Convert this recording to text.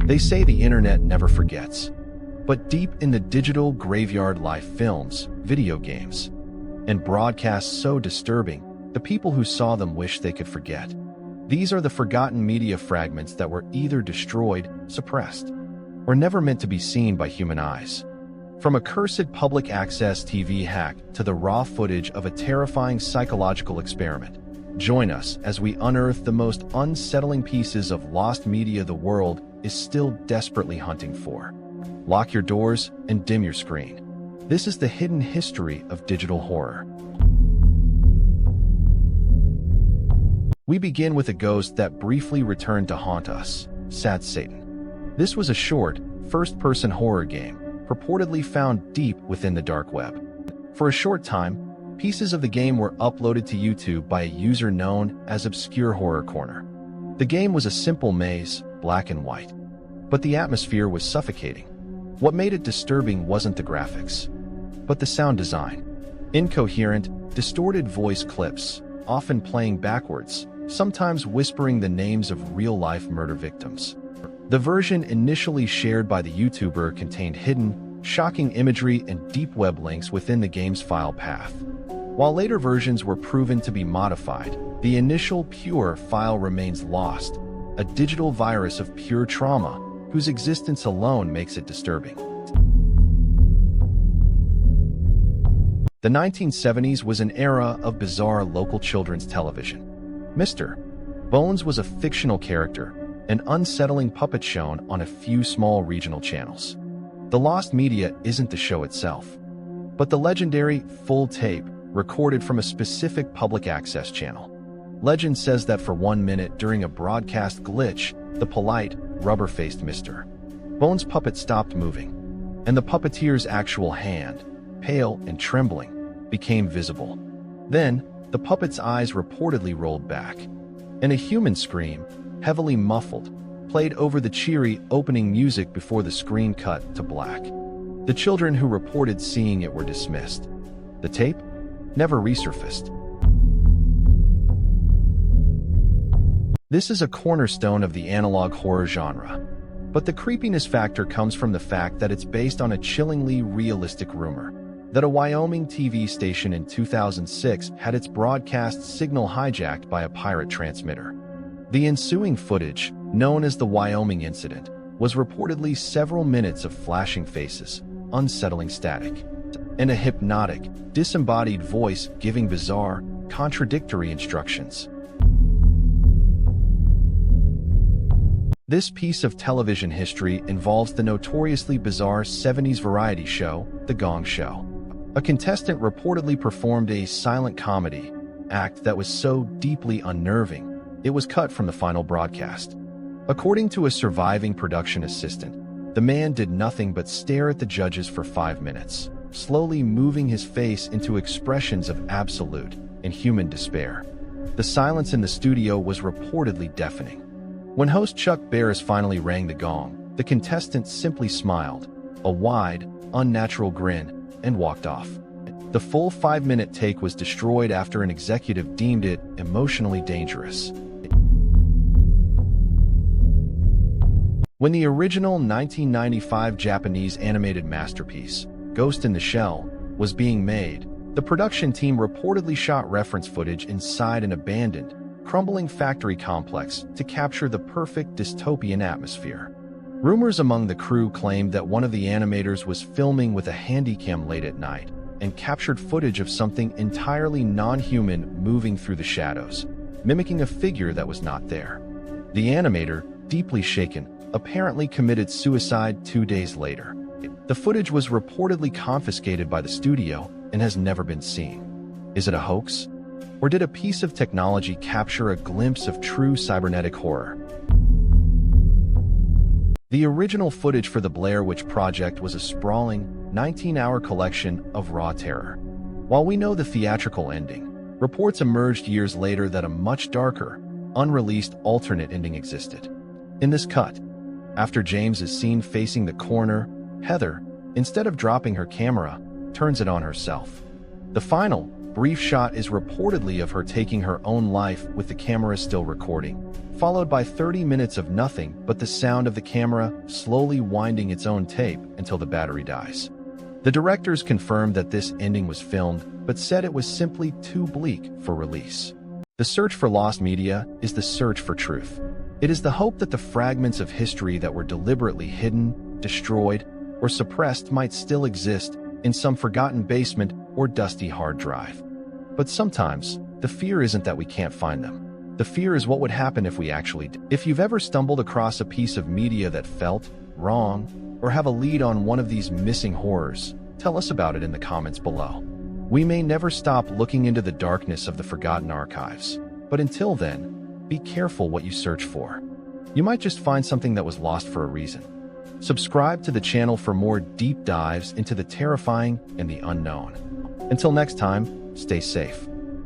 They say the internet never forgets. But deep in the digital graveyard lie films, video games, and broadcasts so disturbing, the people who saw them wish they could forget. These are the forgotten media fragments that were either destroyed, suppressed, or never meant to be seen by human eyes. From a cursed public access TV hack to the raw footage of a terrifying psychological experiment, join us as we unearth the most unsettling pieces of lost media the world is still desperately hunting for. Lock your doors and dim your screen. This is the hidden history of digital horror. We begin with a ghost that briefly returned to haunt us, Sad Satan. This was a short, first-person horror game, purportedly found deep within the dark web. For a short time, pieces of the game were uploaded to YouTube by a user known as Obscure Horror Corner. The game was a simple maze, black and white, but the atmosphere was suffocating. What made it disturbing wasn't the graphics, but the sound design. Incoherent, distorted voice clips, often playing backwards, sometimes whispering the names of real-life murder victims. The version initially shared by the YouTuber contained hidden, shocking imagery and deep web links within the game's file path. While later versions were proven to be modified, the initial pure file remains lost, a digital virus of pure trauma whose existence alone makes it disturbing. The 1970s was an era of bizarre local children's television. Mr. Bones was a fictional character, an unsettling puppet shown on a few small regional channels. The lost media isn't the show itself, but the legendary full tape recorded from a specific public access channel. Legend says that for 1 minute during a broadcast glitch, the polite, rubber-faced Mr. Bones puppet stopped moving, and the puppeteer's actual hand, pale and trembling, became visible. Then, the puppet's eyes reportedly rolled back, and a human scream, heavily muffled, played over the cheery opening music before the screen cut to black. The children who reported seeing it were dismissed. The tape never resurfaced. This is a cornerstone of the analog horror genre, but the creepiness factor comes from the fact that it's based on a chillingly realistic rumor that a Wyoming TV station in 2006 had its broadcast signal hijacked by a pirate transmitter. The ensuing footage, known as the Wyoming Incident, was reportedly several minutes of flashing faces, unsettling static, and a hypnotic, disembodied voice giving bizarre, contradictory instructions. This piece of television history involves the notoriously bizarre 70s variety show, The Gong Show. A contestant reportedly performed a silent comedy act that was so deeply unnerving, it was cut from the final broadcast. According to a surviving production assistant, the man did nothing but stare at the judges for 5 minutes, slowly moving his face into expressions of absolute and human despair. The silence in the studio was reportedly deafening. When host Chuck Barris finally rang the gong, the contestant simply smiled, a wide, unnatural grin, and walked off. The full 5-minute take was destroyed after an executive deemed it emotionally dangerous. When the original 1995 Japanese animated masterpiece, Ghost in the Shell, was being made, the production team reportedly shot reference footage inside an abandoned, crumbling factory complex to capture the perfect dystopian atmosphere. Rumors among the crew claimed that one of the animators was filming with a handycam late at night and captured footage of something entirely non-human moving through the shadows, mimicking a figure that was not there. The animator, deeply shaken, apparently committed suicide 2 days later. The footage was reportedly confiscated by the studio and has never been seen. Is it a hoax? Or did a piece of technology capture a glimpse of true cybernetic horror? The original footage for the Blair Witch Project was a sprawling, 19-hour collection of raw terror. While we know the theatrical ending, reports emerged years later that a much darker, unreleased alternate ending existed. In this cut, after James is seen facing the corner, Heather, instead of dropping her camera, turns it on herself. The final, brief shot is reportedly of her taking her own life with the camera still recording, followed by 30 minutes of nothing but the sound of the camera slowly winding its own tape until the battery dies. The directors confirmed that this ending was filmed, but said it was simply too bleak for release. The search for lost media is the search for truth. It is the hope that the fragments of history that were deliberately hidden, destroyed, or suppressed might still exist in some forgotten basement or dusty hard drive. But sometimes, the fear isn't that we can't find them. The fear is what would happen if we actually did. If you've ever stumbled across a piece of media that felt wrong, or have a lead on one of these missing horrors, tell us about it in the comments below. We may never stop looking into the darkness of the forgotten archives, but until then, be careful what you search for. You might just find something that was lost for a reason. Subscribe to the channel for more deep dives into the terrifying and the unknown. Until next time, stay safe.